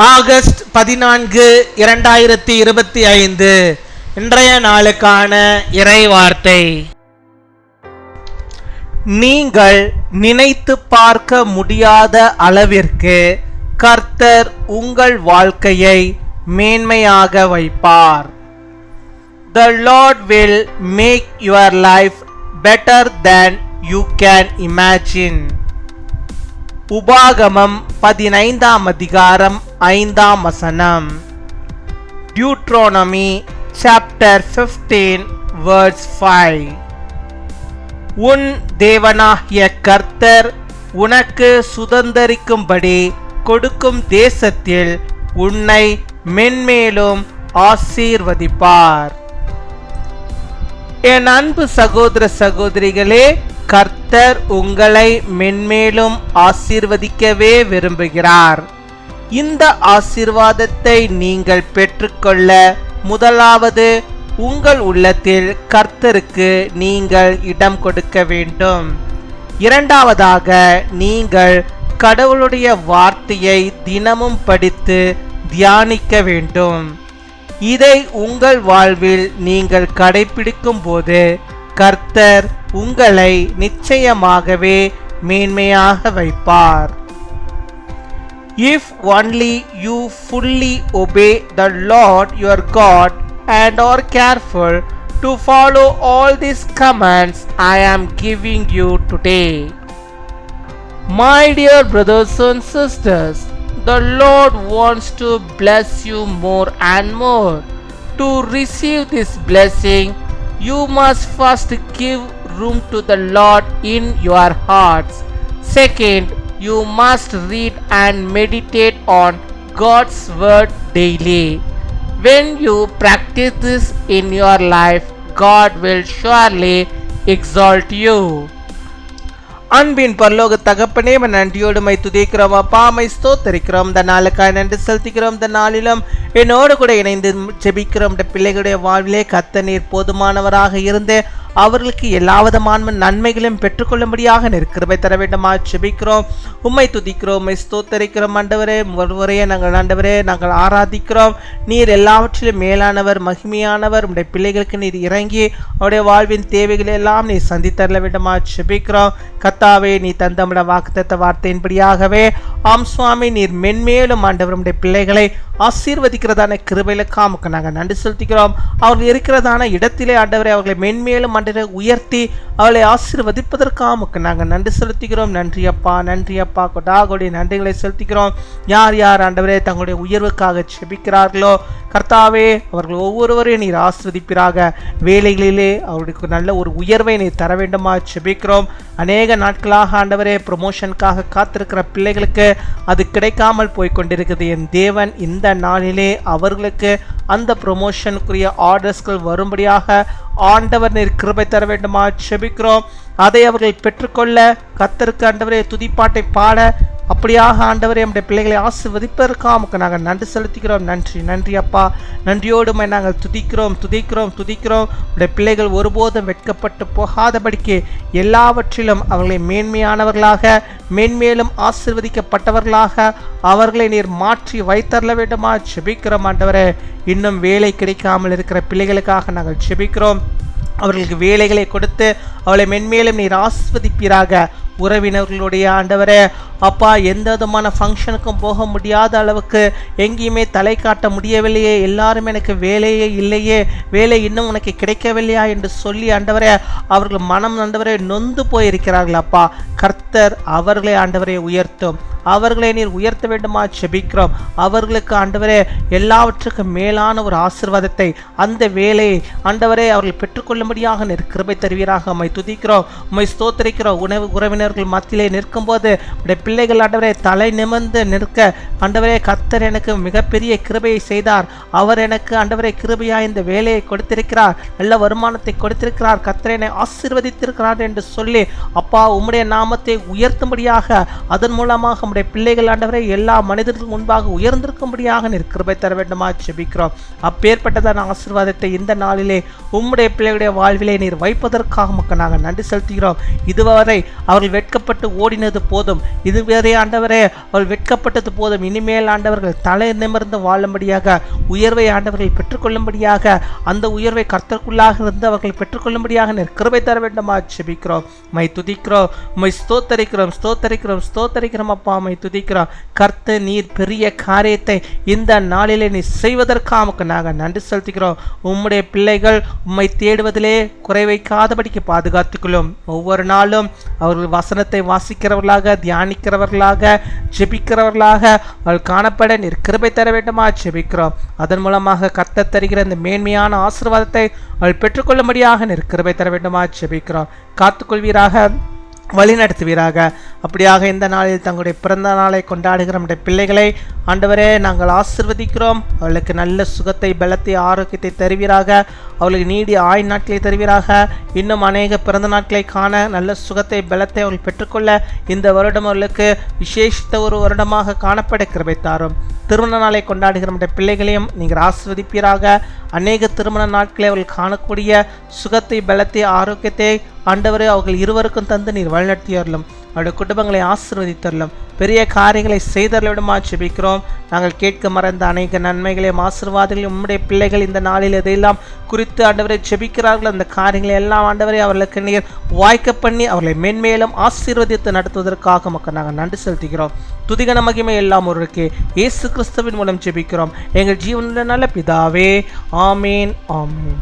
August 14, 2025 இன்றைய நாளுக்கான இறை வார்த்தை. நீங்கள் நினைத்து பார்க்க முடியாத அளவிற்கு கர்த்தர் உங்கள் வாழ்க்கையை மேன்மையாக வைப்பார். The Lord will make your life better than you can imagine. உபாகமம் 15 அதிகாரம் 5 வசனம். Deuteronomy chapter 15 verse 5. உன் தேவனாகிய கர்த்தர் உனக்கு சுதந்தரிக்கும்படி கொடுக்கும் தேசத்தில் உன்னை மென்மேலும் ஆசீர்வதிப்பார். என் அன்பு சகோதர சகோதரிகளே, கர்த்தர் உங்களை மென்மேலும் ஆசீர்வதிக்கவே விரும்புகிறார். இந்த ஆசீர்வாதத்தை நீங்கள் பெற்றுக்கொள்ள முதலாவது உங்கள் உள்ளத்தில் கர்த்தருக்கு நீங்கள் இடம் கொடுக்க வேண்டும். இரண்டாவதாக, நீங்கள் கடவுளுடைய வார்த்தையை தினமும் படித்து தியானிக்க வேண்டும். இதை உங்கள் வாழ்வில் நீங்கள் கடைபிடிக்கும் போது கர்த்தர் உங்களை நிச்சயமாகவே மேன்மையாக வைப்பார். If only you fully obey the Lord your God and are careful to follow all these commands I am giving you today. My dear brothers and sisters, the Lord wants to bless you more and more. To receive this blessing, you must first give room to the Lord in your hearts. Second, you must read and meditate on God's word daily. When you practice this in your life, God will surely exalt you. அன்பின் பரலோக தகப்பனே, நன்றியோடு my துதிக்கிறோம் அப்பா, my ஸ்தோத்தரிக்கிறோம். இந்த நாளுக்காக நன்றி செலுத்திக்கிறோம். இந்த நாளிலும் என்னோடு கூட இணைந்து ஜெபிக்கிறோம். இந்த பிள்ளைகளுடைய வாழ்விலே கர்த்தர் நீர் போதுமானவராக இருந்து அவர்களுக்கு எல்லா விதமான நன்மைகளையும் பெற்றுக்கொள்ளும்படியாக கிருபை தர வேண்டுமா ஜெபிக்கிறோம். உம்மை துதிக்கிறோம், உம்மை ஸ்தோத்தரிக்கிறோம். ஆண்டவரே, ஒருவரையே நாங்கள் ஆராதிக்கிறோம். நீர் எல்லாவற்றிலும் மேலானவர், மகிமையானவர். உடைய பிள்ளைகளுக்கு நீர் இறங்கி அவருடைய வாழ்வின் தேவைகளை எல்லாம் நீர் சந்தித்தரல வேண்டுமா ஜெபிக்கிறோம். கர்த்தாவே, நீ தந்தமிட வாக்குத்தத்த வார்த்தையின்படியாகவே ஆம் சுவாமி, நீர் மென்மேலும் ஆண்டவர் உடைய பிள்ளைகளை ஆசீர்வதிக்கிறதான கிருபைகளுக்காக நாங்கள் நன்றி செலுத்திக்கிறோம். அவர்கள் இருக்கிறதான இடத்திலே ஆண்டவரை அவர்களை மென்மேலும் உயர்த்தி அவளை ஆசீர்வதிப்பதற்காக நாங்கள் நன்றி செலுத்திக்கிறோம். நன்றி அப்பா, நன்றி அப்பா, கொடாகோடி நன்றிகளை செலுத்திக்கிறோம். யார் யார் ஆண்டவரே தங்களுடைய உயர்வுக்காக செபிக்கிறார்களோ கர்த்தாவே, அவர்கள் ஒவ்வொருவரையும் நீர் ஆசீர்வதிப்பீராக. வேலைகளிலே அவர்களுக்கு நல்ல ஒரு உயர்வை நீர் தர வேண்டுமா செபிக்கிறோம். அநேக நாட்களாக ஆண்டவரே ப்ரமோஷனுக்காக காத்திருக்கிற பிள்ளைகளுக்கு அது கிடைக்காமல் போய்கொண்டிருக்கிறது. என் தேவன் இந்த நாளிலே அவர்களுக்கு அந்த ப்ரமோஷனுக்குரிய ஆர்டர்ஸ்கள் வரும்படியாக ஆண்டவர் நீர் கிருபை தர வேண்டுமா செபிக்கிறோம். அதை அவர்கள் பெற்றுக்கொள்ள கர்த்தருக்கு ஆண்டவரே துதிப்பாட்டை பாட அப்படியாக ஆண்டவரே நம்முடைய பிள்ளைகளை ஆசீர்வதிப்பதற்காக நாங்கள் நன்றி செலுத்திக்கிறோம். நன்றி நன்றி அப்பா, நன்றியோடுமை நாங்கள் துதிக்கிறோம் உடைய பிள்ளைகள் ஒருபோதும் வெட்கப்பட்டு போகாதபடிக்கு எல்லாவற்றிலும் அவர்களை மேன்மையானவர்களாக மேன்மேலும் ஆசீர்வதிக்கப்பட்டவர்களாக அவர்களை நீர் மாற்றி வைத்தரல வேண்டுமா ஜெபிக்கிறோம். ஆண்டவரே, இன்னும் வேலை கிடைக்காமல் இருக்கிற பிள்ளைகளுக்காக நாங்கள் ஜெபிக்கிறோம். அவர்களுக்கு வேலைகளை கொடுத்து அவளை மென்மேலும் நீர் ஆசீர்வதிப்பீராக. உறவினர்களுடைய ஆண்டவரே அப்பா, எந்த விதமான ஃபங்க்ஷனுக்கும் போக முடியாத அளவுக்கு எங்கேயுமே தலை காட்ட முடியவில்லையே, எல்லாரும் எனக்கு வேலையே இல்லையே, வேலை இன்னும் உனக்கு கிடைக்கவில்லையா என்று சொல்லி ஆண்டவரே அவர்கள் மனம் ஆண்டவரே நொந்து போயிருக்கிறார்கள். அப்பா, கர்த்தர் அவர்களை ஆண்டவரை உயர்த்தும். அவர்களை நீர் உயர்த்த வேண்டுமா செபிக்கிறோம். அவர்களுக்கு ஆண்டவரே எல்லாவற்றுக்கும் மேலான ஒரு ஆசீர்வாதத்தை, அந்த வேலையை ஆண்டவரே அவர்கள் பெற்றுக்கொள்ளும்படியாக நீர் கிருபை தருவீராக. உம்மை துதிக்கிறோம், உம்மை ஸ்தோத்தரிக்கிறோம். உறவினர்கள் மத்தியிலே நிற்கும் போது உடைய பிள்ளைகள் ஆண்டவரே தலை நிமிர்ந்து நிற்க ஆண்டவரே கர்த்தர் எனக்கு மிகப்பெரிய கிருபையை செய்தார். அவர் எனக்கு ஆண்டவரே கிருபையா இந்த வேலையை கொடுத்திருக்கிறார், நல்ல வருமானத்தை கொடுத்திருக்கிறார், கர்த்தர் என்னை ஆசீர்வதித்திருக்கிறார் என்று சொல்லி அப்பா உம்முடைய நாமத்தை உயர்த்தும்படியாக அதன் மூலமாக உம்முடைய பிள்ளைகள் ஆண்டவரே எல்லா மனிதர்களுக்கு முன்பாக உயர்ந்திருக்கும்படியாக நீர் கிருபை தர வேண்டுமா ஜெபிக்கிறோம். அப்பேற்பட்டதான ஆசீர்வாதத்தை இந்த நாளிலே உம்முடைய பிள்ளைகளுடைய வாழ்விலே நீர் வைப்பதற்காக உமக்கு நாங்கள் நன்றி செலுத்துகிறோம். இதுவரை அவர்கள் வெட்கப்பட்டு ஓடினது போதும், இதுவரை ஆண்டவரே அவர்கள் வெட்கப்பட்டது போதும். இனிமேல் ஆண்டவர்கள் தலை நிமிர்ந்து வாழும்படியாக, உயர்வை ஆண்டவர்கள் பெற்றுக்கொள்ளும்படியாக, அந்த உயர்வை கர்த்தருக்குள்ளாக இருந்து அவர்கள் பெற்றுக்கொள்ளும்படியாக நீர் கிருபை தர வேண்டுமா ஜெபிக்கிறோம். மை துதிக்கிறோம், மை ஸ்தோத்தரிக்கிறோம், ஸ்தோத்தரிக்கிறோம், ஸ்தோத்தரிக்கிறோம். அப்பா மை துதிக்கிறோம். கர்த்தர் நீர் பெரிய காரியத்தை இந்த நாளிலே நீ செய்வதற்காக உமக்கு நாங்கள் நன்றி செலுத்துகிறோம். உம்முடைய பிள்ளைகள் உம்மை தேடுவதிலே குறை வைக்காதபடிக்கு பாதுகாத்துக்கொள்ளும். ஒவ்வொரு நாளும் அவர்கள் வசனத்தை வாசிக்கிறவர்களாக, தியானிக்கிறவர்களாக, ஜெபிக்கிறவர்களாக அவர்கள் காணப்பட நீர் கிருபை தர வேண்டுமா ஜெபிக்கிறோம். அதன் மூலமாக கர்த்தர் தருகிற இந்த மேன்மையான ஆசீர்வாதத்தை அவள் பெற்றுக்கொள்ளும்படியாக நீர் கிருபை தர வேண்டுமா ஜெபிக்கிறோம். காத்துக்கொள்வீராக, வழி நடத்துவீராக. அப்படியாக இந்த நாளில் தங்களுடைய பிறந்த நாளை கொண்டாடுகிற நம்முடைய பிள்ளைகளை ஆண்டவரே நாங்கள் ஆசீர்வதிக்கிறோம். அவளுக்கு நல்ல சுகத்தை, பலத்தை, ஆரோக்கியத்தை தருவீராக. அவளுக்கு நீடிய ஆயுள் நாட்களை தருவீராக. இன்னும் அநேக பிறந்த நாட்களை காண நல்ல சுகத்தை, பலத்தை அவள் பெற்றுக்கொள்ள இந்த வருடம் அவளுக்கு விசேஷித்த ஒரு வருடமாக காணப்பட கிருபை தாரும். திருமண நாளை கொண்டாடுகிற நம்முடைய பிள்ளைகளையும் நீங்கள் ஆசீர்வதிப்பீராக. அநேக திருமண நாட்களை அவர்கள் காணக்கூடிய சுகத்தை, பலத்தை, ஆரோக்கியத்தை ஆண்டவரே அவர்கள் இருவருக்கும் தந்து நீர் வழிநடத்தியறலும். அவருடைய குடும்பங்களை ஆசீர்வதித்தரலும். பெரிய காரியங்களை செய்தரலிடமா ஜெபிக்கிறோம். நாங்கள் கேட்க மறந்த அநேக நன்மைகளையும் ஆசீர்வாதங்களையும் உம்முடைய பிள்ளைகள் இந்த நாளில் எதையெல்லாம் குறித்து ஆண்டவரை ஜெபிக்கிறார்கள், அந்த காரியங்களை எல்லாம் ஆண்டவரை அவர்களுக்கு நீர் வாய்க்க பண்ணி அவர்களை மென்மேலும் ஆசீர்வதித்து நடத்துவதற்காக மக்கள் நாங்கள் நன்றி செலுத்துகிறோம். துதிகன மகிமை எல்லாம் ஒருவருக்கே இயேசு கிறிஸ்துவின் மூலம் ஜெபிக்கிறோம் எங்கள் ஜீவனுள்ள நல்ல பிதாவே. ஆமேன், ஆமேன்.